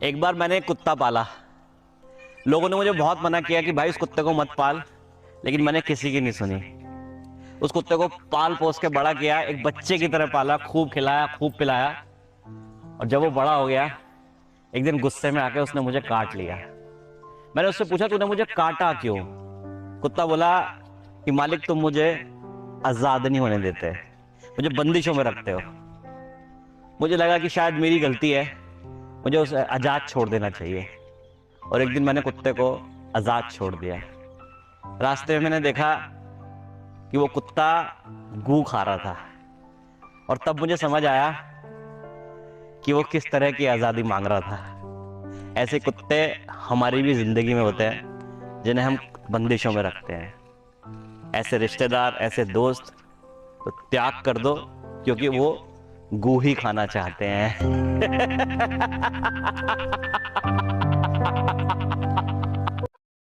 एक बार मैंने एक कुत्ता पाला। लोगों ने मुझे बहुत मना किया कि भाई उस कुत्ते को मत पाल, लेकिन मैंने किसी की नहीं सुनी। उस कुत्ते को पाल पोस के बड़ा किया, एक बच्चे की तरह पाला, खूब खिलाया, खूब पिलाया। और जब वो बड़ा हो गया, एक दिन गुस्से में आके उसने मुझे काट लिया। मैंने उससे पूछा तूने मुझे काटा क्यों? कुत्ता बोला कि मालिक तुम मुझे आजाद नहीं होने देते, मुझे बंदिशों में रखते हो। मुझे लगा कि शायद मेरी गलती है, मुझे उसे आजाद छोड़ देना चाहिए। और एक दिन मैंने कुत्ते को आजाद छोड़ दिया। रास्ते में मैंने देखा कि वो कुत्ता गू खा रहा था, और तब मुझे समझ आया कि वो किस तरह की आजादी मांग रहा था। ऐसे कुत्ते हमारी भी जिंदगी में होते हैं जिन्हें हम बंदिशों में रखते हैं। ऐसे रिश्तेदार, ऐसे दोस्त तो त्याग कर दो, क्योंकि वो गू ही खाना चाहते हैं।